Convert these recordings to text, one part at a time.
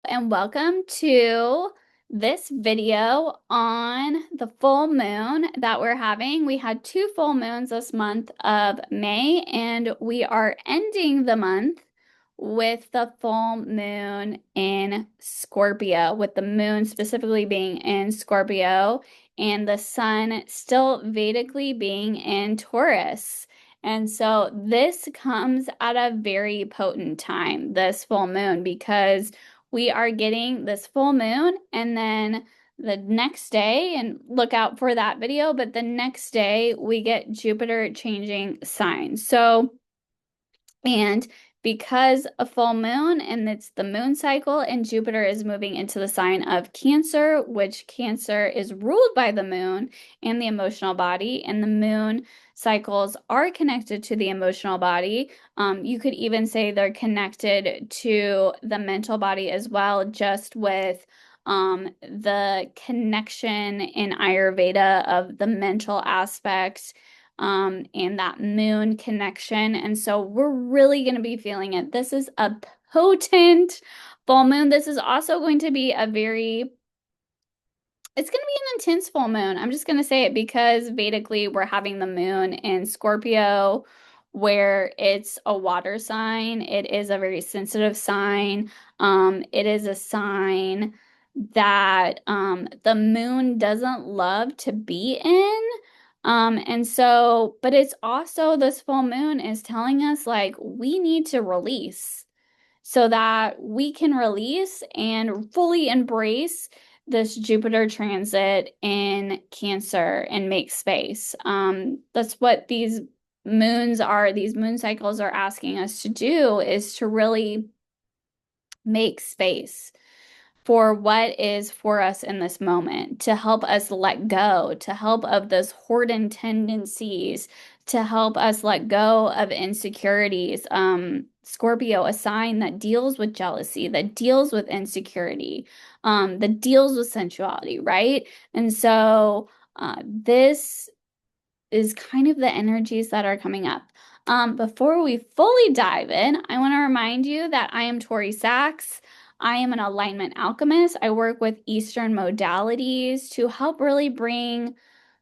And welcome to this video on the full moon that we're having. We had two full moons this month of May, and we are ending the month with the full moon in Scorpio, with the moon specifically being in Scorpio and the sun still Vedically being in Taurus. And so this comes at a very potent time, this full moon, because we are getting this full moon, and then the next day, and look out for that video, but the next day we get Jupiter changing signs. And because a full moon and it's the moon cycle, and Jupiter is moving into the sign of Cancer, which Cancer is ruled by the moon and the emotional body, and the moon cycles are connected to the emotional body. You could even say they're connected to the mental body as well, just with the connection in Ayurveda of the mental aspects and that moon connection. And so we're really going to be feeling it. This is a potent full moon. This is also going to be it's going to be an intense full moon. I'm just going to say it because Vedically we're having the moon in Scorpio, where it's a water sign. It is a very sensitive sign. It is a sign that the moon doesn't love to be in. And so, but it's also this full moon is telling us like we need to release so that we can release and fully embrace this Jupiter transit in Cancer and make space. That's what these moon cycles are asking us to do, is to really make space for what is for us in this moment, to help us let go, to help of those hoarding tendencies, to help us let go of insecurities. Scorpio, a sign that deals with jealousy, that deals with insecurity, that deals with sensuality, right? And so this is kind of the energies that are coming up. Before we fully dive in, I want to remind you that I am Tory Sachs. I am an alignment alchemist. I work with Eastern modalities to help really bring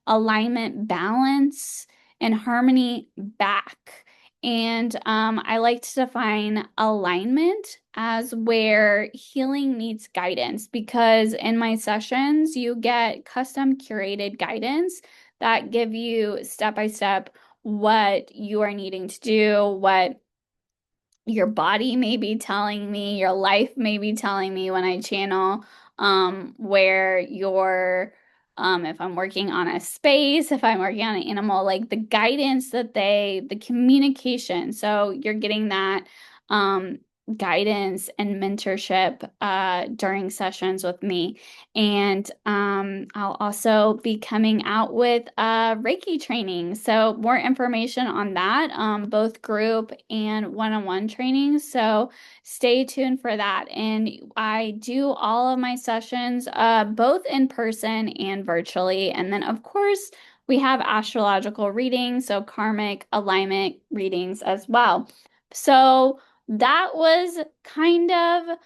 alignment, balance, and harmony back. And I like to define alignment as where healing meets guidance, because in my sessions, you get custom curated guidance that give you step by step what you are needing to do, what your body may be telling me, your life may be telling me when I channel, where if I'm working on a space, if I'm working on an animal, like the guidance the communication. So you're getting that, guidance and mentorship, during sessions with me. And I'll also be coming out with Reiki training. So more information on that, both group and one-on-one training. So stay tuned for that. And I do all of my sessions both in person and virtually. And then, of course, we have astrological readings, so karmic alignment readings as well. So that was kind of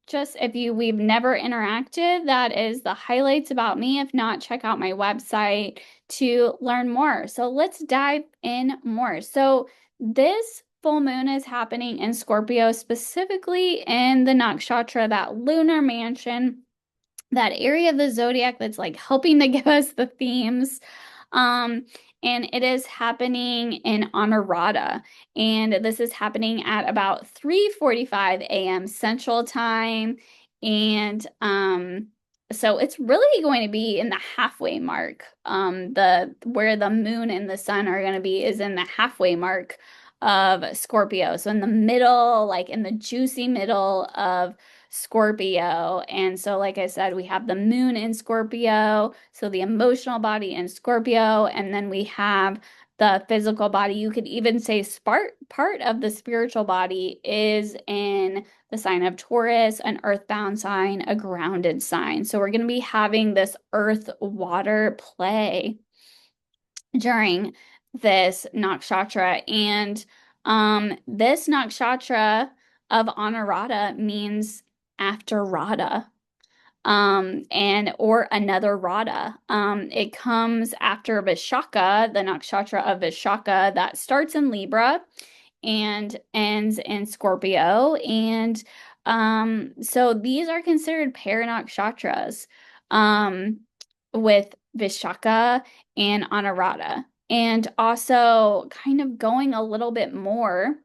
just if we've never interacted, that is the highlights about me. If not, check out my website to learn more. So let's dive in more. So this full moon is happening in Scorpio, specifically in the nakshatra, that lunar mansion, that area of the zodiac that's like helping to give us the themes. Um, and it is happening in Honorata. And this is happening at about 3:45 a.m. Central Time. And so it's really going to be in the halfway mark. The where the moon and the sun are going to be is in the halfway mark of Scorpio. So in the middle, like in the juicy middle of Scorpio. And so, like I said, we have the moon in Scorpio, so the emotional body in Scorpio, and then we have the physical body. You could even say part of the spiritual body is in the sign of Taurus, an earthbound sign, a grounded sign. So we're going to be having this earth water play during this nakshatra. And this nakshatra of Anurata means after Radha, and or another Radha. It comes after Vishaka, the nakshatra of Vishaka that starts in Libra and ends in Scorpio. And so these are considered paranakshatras with Vishaka and Anurata. And also kind of going a little bit more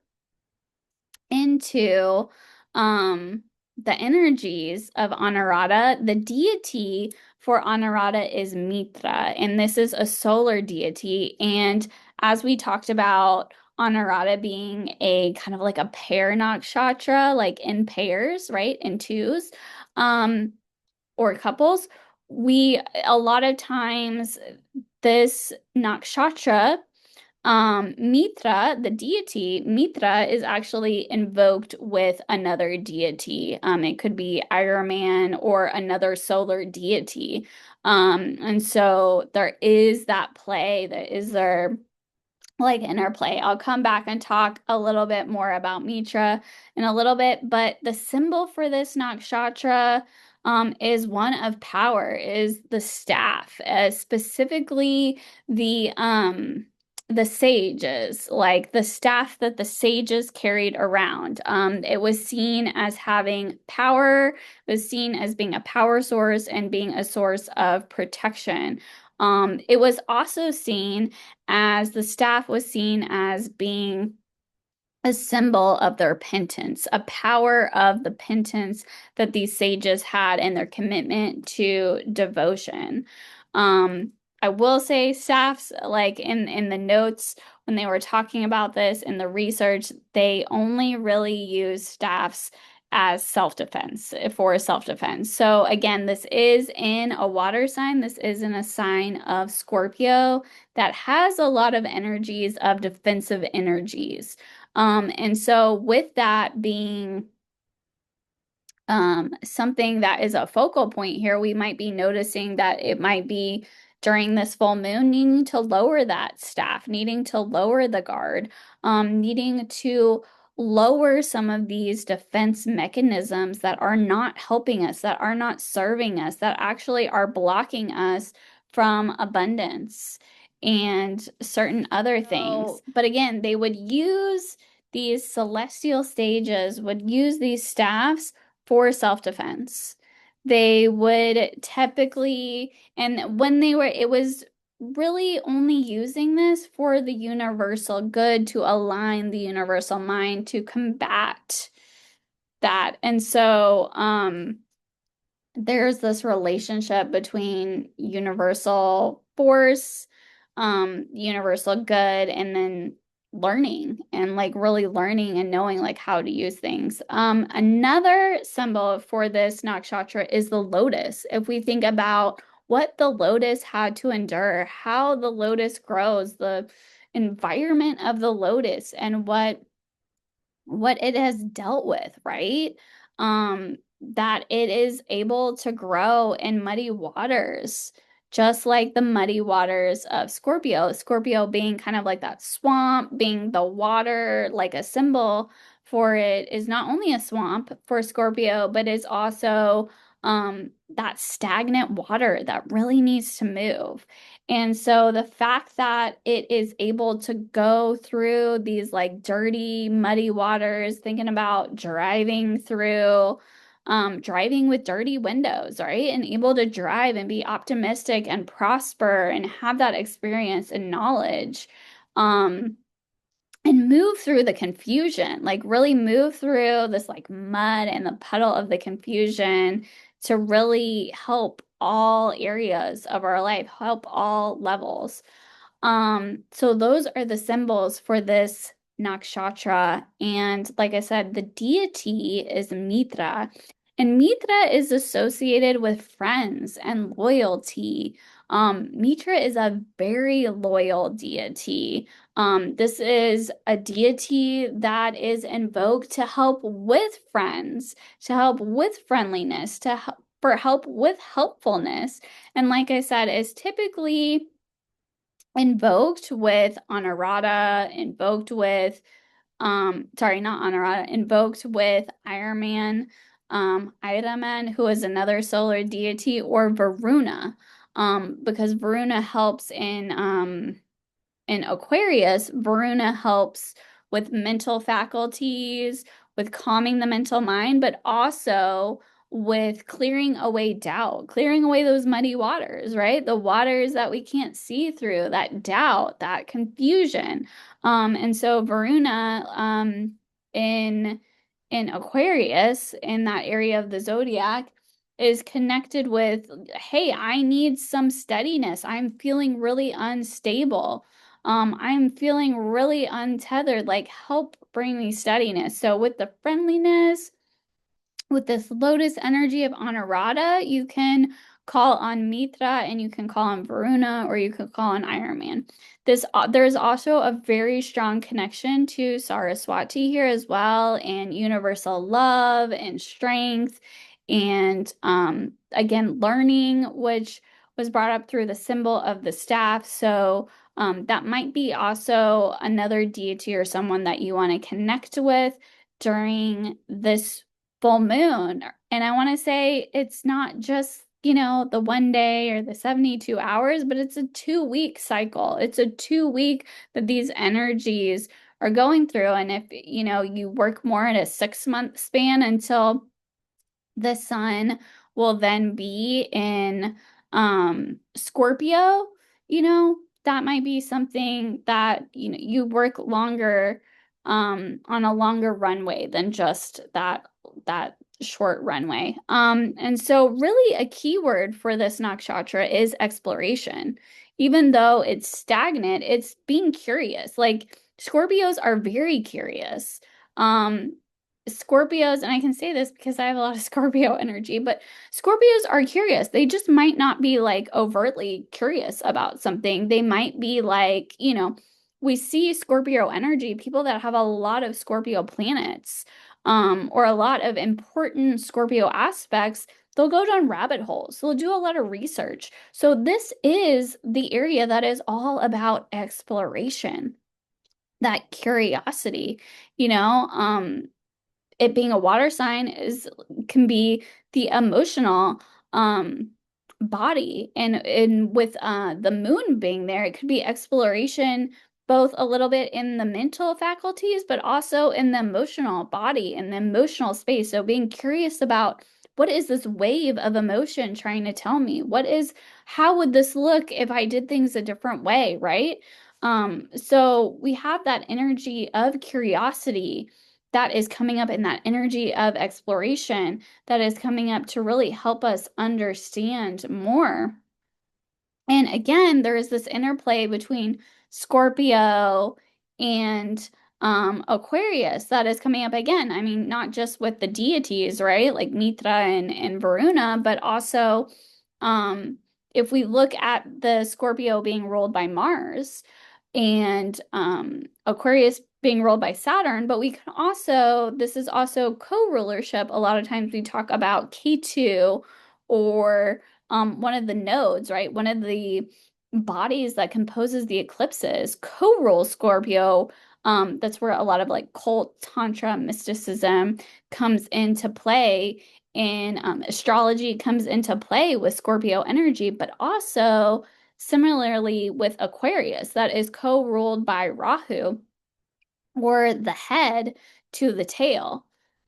into the energies of Anurata. The deity for Anurata is Mitra, and this is a solar deity. And as we talked about, Anurata being a kind of like a pair nakshatra, like in pairs, right? In twos, um, or couples. We a lot of times this nakshatra Mitra, the deity, Mitra is actually invoked with another deity. It could be Iron Man or another solar deity. And so there is that play that is there like interplay. I'll come back and talk a little bit more about Mitra in a little bit, but the symbol for this nakshatra is one of power, is the staff, specifically the sages, like the staff that the sages carried around. It was seen as having power, was seen as being a power source and being a source of protection. It was also seen as the staff was seen as being a symbol of their penance, a power of the penance that these sages had and their commitment to devotion. I will say staffs, like in the notes when they were talking about this in the research, they only really use staffs as self-defense for self-defense. So again, this is in a water sign. This is in a sign of Scorpio that has a lot of energies of defensive energies. And so with that being something that is a focal point here, we might be noticing that it might be during this full moon needing to lower that staff, needing to lower the guard, needing to lower some of these defense mechanisms that are not helping us, that are not serving us, that actually are blocking us from abundance and certain other things. But again, they would use these celestial stages, would use these staffs for self-defense. They would typically, and when they were, it was really only using this for the universal good to align the universal mind to combat that. And so, there's this relationship between universal force, universal good, and then learning and like really learning and knowing like how to use things. Another symbol for this nakshatra is the lotus. If we think about what the lotus had to endure, how the lotus grows, the environment of the lotus, and what it has dealt with, right? That it is able to grow in muddy waters, just like the muddy waters of Scorpio. Scorpio being kind of like that swamp, being the water, like a symbol for it is not only a swamp for Scorpio, but is also that stagnant water that really needs to move. And so the fact that it is able to go through these like dirty, muddy waters, thinking about driving with dirty windows, right? And able to drive and be optimistic and prosper and have that experience and knowledge. And move through the confusion, like really move through this like mud and the puddle of the confusion to really help all areas of our life, help all levels. So those are the symbols for this nakshatra. And like I said, the deity is Mitra. And Mitra is associated with friends and loyalty. Mitra is a very loyal deity. This is a deity that is invoked to help with friends, to help with friendliness, to help for help with helpfulness. And like I said, is typically invoked with Honorata, invoked with sorry, not Honorata, invoked with Iron Man, Iraman, who is another solar deity, or Varuna, because Varuna helps in Aquarius. Varuna helps with mental faculties, with calming the mental mind, but also with clearing away doubt, clearing away those muddy waters, right? The waters that we can't see through, that doubt, that confusion. And so Varuna, in Aquarius, in that area of the zodiac, is connected with, hey, I need some steadiness. I'm feeling really unstable. I'm feeling really untethered. Like, help bring me steadiness. So, with the friendliness, with this lotus energy of Anurata, you can call on Mitra and you can call on Varuna or you can call on Iron Man. There's also a very strong connection to Saraswati here as well, and universal love and strength, and again, learning, which was brought up through the symbol of the staff. So that might be also another deity or someone that you want to connect with during this full moon. And I want to say it's not just, the 1 day or the 72 hours, but it's a 2 week cycle. It's a 2 week that these energies are going through. And if, you work more in a 6 month span until the sun will then be in Scorpio, that might be something that, you work longer on a longer runway than just that short runway. And so really a key word for this nakshatra is exploration. Even though it's stagnant, it's being curious. Like Scorpios are very curious. Scorpios, and I can say this because I have a lot of Scorpio energy, but Scorpios are curious. They just might not be like overtly curious about something. They might be like, we see Scorpio energy, people that have a lot of Scorpio planets, or a lot of important Scorpio aspects, they'll go down rabbit holes. They'll do a lot of research. So this is the area that is all about exploration, that curiosity, you know, um, it being a water sign can be the emotional um body, and with the moon being there, it could be exploration, both a little bit in the mental faculties but also in the emotional body and the emotional space. So being curious about, what is this wave of emotion trying to tell me? How would this look if I did things a different way, right? So we have that energy of curiosity that is coming up, in that energy of exploration that is coming up to really help us understand more. And again, there is this interplay between Scorpio and Aquarius that is coming up again. I mean, not just with the deities, right? Like Mitra and Varuna, but also um, if we look at the Scorpio being ruled by Mars and Aquarius being ruled by Saturn, but we can also, this is also co-rulership. A lot of times we talk about K2, or one of the nodes, right? One of the bodies that composes the eclipses co-rule Scorpio. That's where a lot of like cult, tantra, mysticism comes into play. And astrology comes into play with Scorpio energy, but also similarly with Aquarius, that is co-ruled by Rahu, or the head to the tail,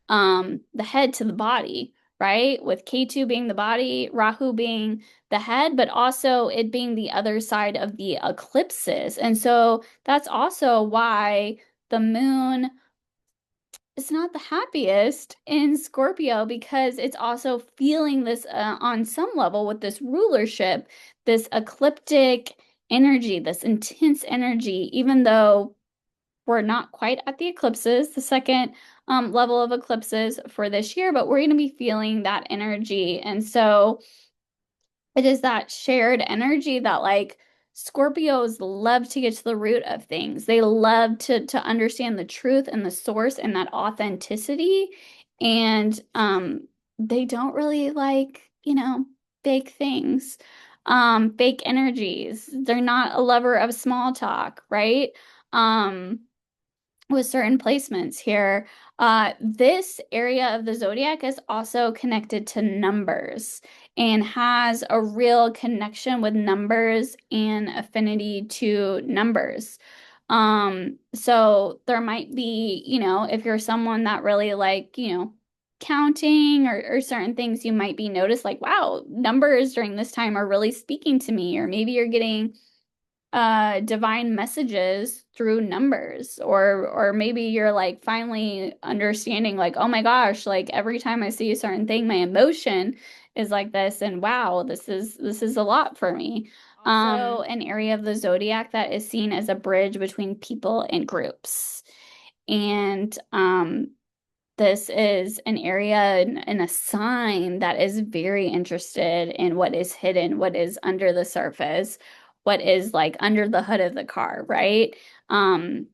the head to the body, right? With K2 being the body, Rahu being the head, but also it being the other side of the eclipses. And so that's also why the moon is not the happiest in Scorpio, because it's also feeling this on some level with this rulership, this ecliptic energy, this intense energy, even though we're not quite at the eclipses, the second level of eclipses for this year, but we're going to be feeling that energy. And so it is that shared energy that, like, Scorpios love to get to the root of things. They love to understand the truth and the source and that authenticity. And they don't really like, fake things, fake energies. They're not a lover of small talk, right? Um, with certain placements here. This area of the zodiac is also connected to numbers and has a real connection with numbers and affinity to numbers. So there might be, if you're someone that really like, counting or certain things, you might be noticed like, wow, numbers during this time are really speaking to me, or maybe you're getting divine messages through numbers, or maybe you're like finally understanding like, oh my gosh, like every time I see a certain thing my emotion is like this, and wow, this is a lot for me. Also an area of the zodiac that is seen as a bridge between people and groups, and this is an area and a sign that is very interested in what is hidden, what is under the surface, what is like under the hood of the car, right? And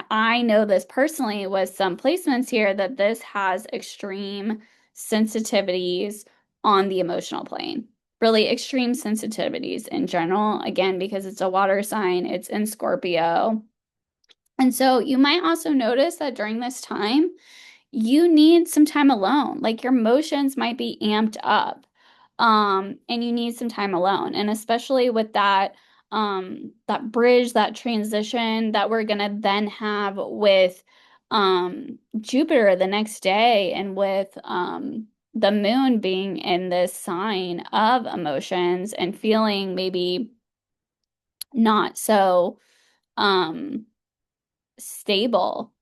I know this personally with some placements here that this has extreme sensitivities on the emotional plane. Really extreme sensitivities in general, again, because it's a water sign, it's in Scorpio. And so you might also notice that during this time, you need some time alone. Like your emotions might be amped up. And you need some time alone. And especially with that bridge, that transition that we're gonna then have with Jupiter the next day, and with the moon being in this sign of emotions and feeling maybe not so um stable,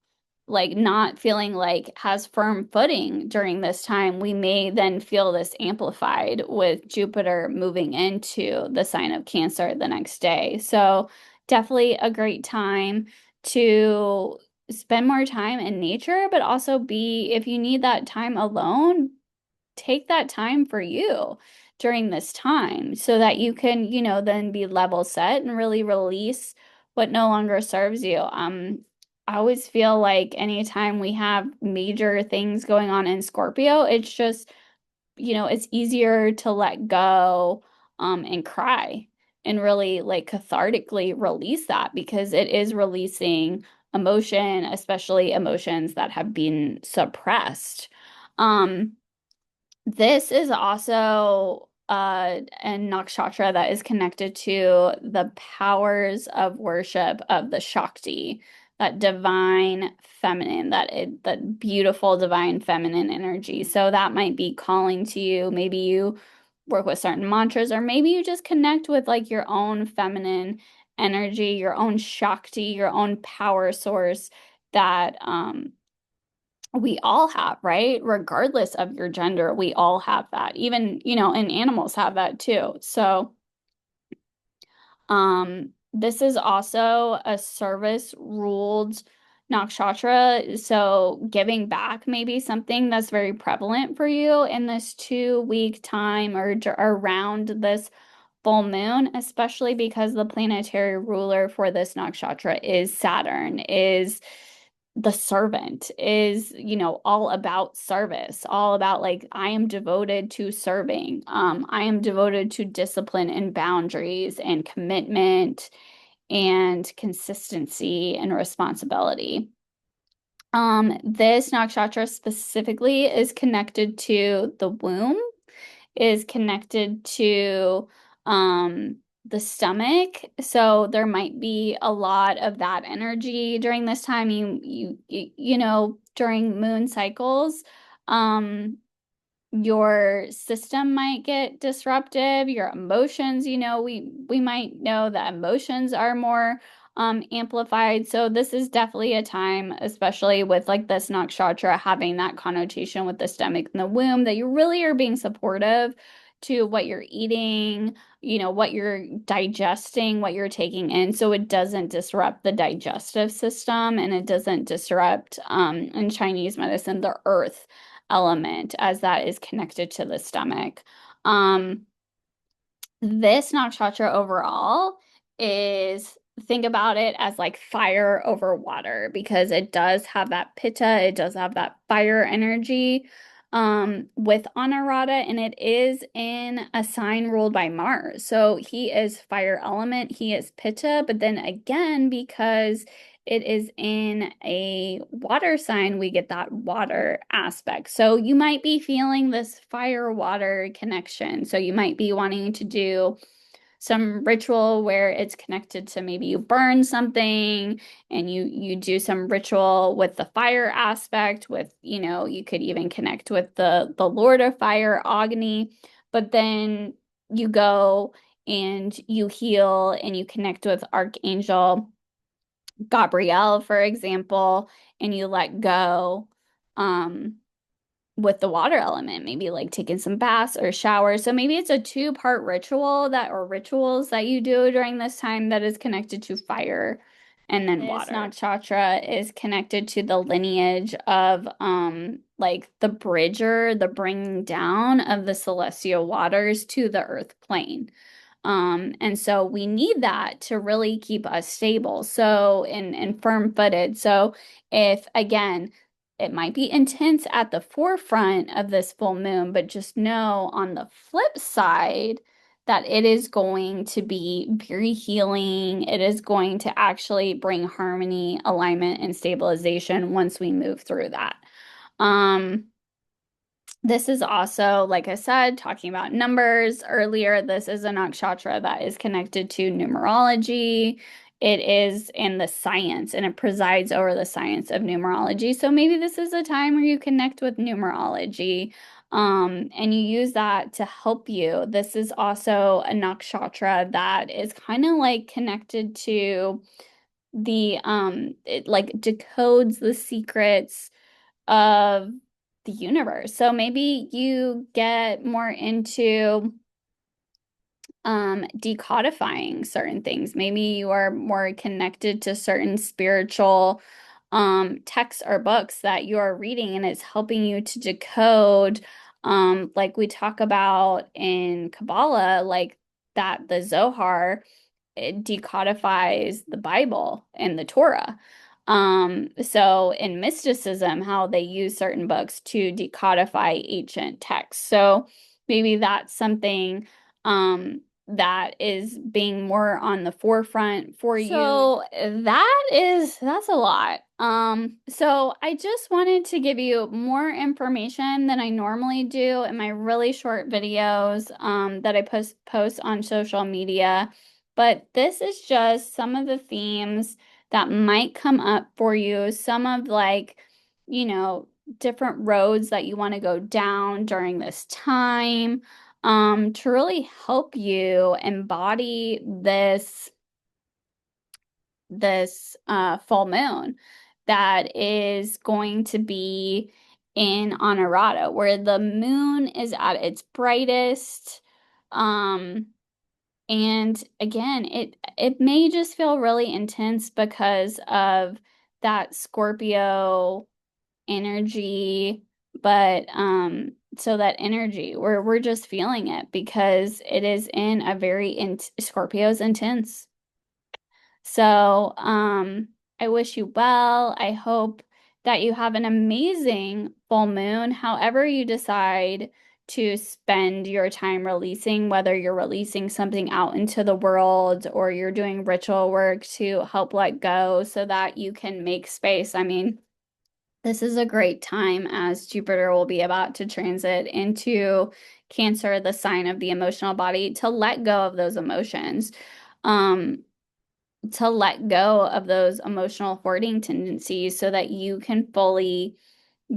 like not feeling like has firm footing during this time, we may then feel this amplified with Jupiter moving into the sign of Cancer the next day. So definitely a great time to spend more time in nature, but also be, if you need that time alone, take that time for you during this time so that you can, then be level set and really release what no longer serves you. I always feel like anytime we have major things going on in Scorpio, it's just, it's easier to let go, and cry and really like cathartically release that, because it is releasing emotion, especially emotions that have been suppressed. Um, this is also a nakshatra that is connected to the powers of worship of the Shakti, that divine feminine, that beautiful divine feminine energy. So that might be calling to you. Maybe you work with certain mantras, or maybe you just connect with like your own feminine energy, your own Shakti, your own power source that we all have, right? Regardless of your gender, we all have that. Even, and animals have that too. So, this is also a service ruled nakshatra. So, giving back may be something that's very prevalent for you in this 2 week time, or around this full moon, especially because the planetary ruler for this nakshatra is Saturn, is the servant, is, all about service, all about like, I am devoted to serving. I am devoted to discipline and boundaries and commitment and consistency and responsibility. This nakshatra specifically is connected to the womb, is connected to the stomach. So there might be a lot of that energy during this time. During moon cycles, um your system might get disruptive, your emotions, we might know that emotions are more amplified. So this is definitely a time, especially with like this nakshatra having that connotation with the stomach and the womb, that you really are being supportive to what you're eating, what you're digesting, what you're taking in, so it doesn't disrupt the digestive system, and it doesn't disrupt, in Chinese medicine, the earth element, as that is connected to the stomach. Um, this nakshatra overall is, think about it as like fire over water, because it does have that pitta, it does have that fire energy with Anurata, and it is in a sign ruled by Mars. So he is fire element, he is pitta, but then again, because it is in a water sign, we get that water aspect. So you might be feeling this fire water connection. So you might be wanting to do some ritual where it's connected to maybe you burn something and you do some ritual with the fire aspect with, you could even connect with the Lord of Fire, Agni, but then you go and you heal and you connect with Archangel Gabrielle, for example, and you let go um with the water element, maybe like taking some baths or showers. So maybe it's a two-part ritual that or rituals that you do during this time that is connected to fire and then water. This nakshatra is connected to the lineage of like the bridger, the bringing down of the celestial waters to the earth plane. And so we need that to really keep us stable. So and firm-footed. So if again, it might be intense at the forefront of this full moon, but just know on the flip side that it is going to be very healing. It is going to actually bring harmony, alignment, and stabilization once we move through that. Um, this is also, like I said, talking about numbers earlier. This is a nakshatra that is connected to numerology. It is in the science and it presides over the science of numerology. So maybe this is a time where you connect with numerology and you use that to help you. This is also a nakshatra that is kind of like connected to it like decodes the secrets of the universe. So maybe you get more into decodifying certain things. Maybe you are more connected to certain spiritual texts or books that you are reading and it's helping you to decode like we talk about in Kabbalah, like that the Zohar it decodifies the Bible and the Torah. So in mysticism, how they use certain books to decodify ancient texts. So maybe that's something that is being more on the forefront for you. So that's a lot. So I just wanted to give you more information than I normally do in my really short videos that I post on social media. But this is just some of the themes that might come up for you, some of like, different roads that you want to go down during this time, to really help you embody this full moon that is going to be in Honorata, where the moon is at its brightest. And again, it may just feel really intense because of that Scorpio energy, but so that energy, we're just feeling it because it is in a very in Scorpio's intense. So, I wish you well. I hope that you have an amazing full moon, however you decide to spend your time releasing, whether you're releasing something out into the world or you're doing ritual work to help let go so that you can make space. I mean, this is a great time as Jupiter will be about to transit into Cancer, the sign of the emotional body, to let go of those emotions. Um, to let go of those emotional hoarding tendencies so that you can fully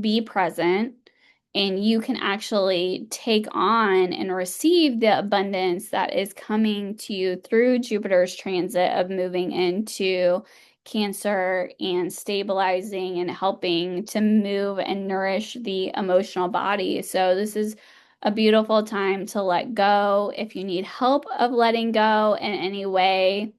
be present and you can actually take on and receive the abundance that is coming to you through Jupiter's transit of moving into Cancer and stabilizing and helping to move and nourish the emotional body. So this is a beautiful time to let go. If you need help of letting go in any way,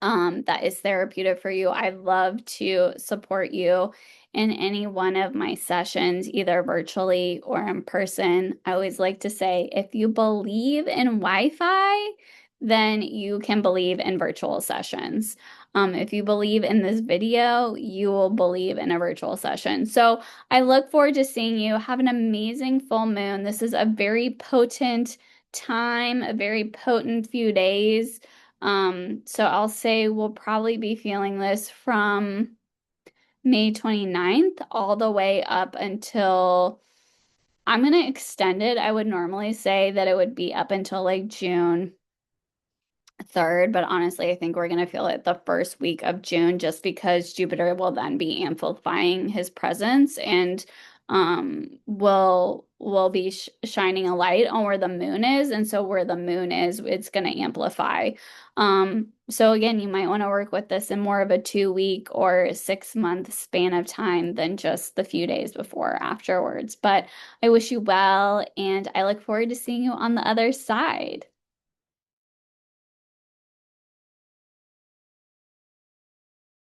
that is therapeutic for you, I'd love to support you in any one of my sessions, either virtually or in person. I always like to say, if you believe in Wi-Fi, then you can believe in virtual sessions. If you believe in this video, you will believe in a virtual session. So I look forward to seeing you. Have an amazing full moon. This is a very potent time, a very potent few days So I'll say we'll probably be feeling this from May 29th all the way up until I'm going to extend it. I would normally say that it would be up until like June 3rd, but honestly, I think we're going to feel it the first week of June just because Jupiter will then be amplifying his presence and will be sh shining a light on where the moon is, and so where the moon is, it's going to amplify. So again, you might want to work with this in more of a 2 week or 6 month span of time than just the few days before or afterwards. But I wish you well, and I look forward to seeing you on the other side.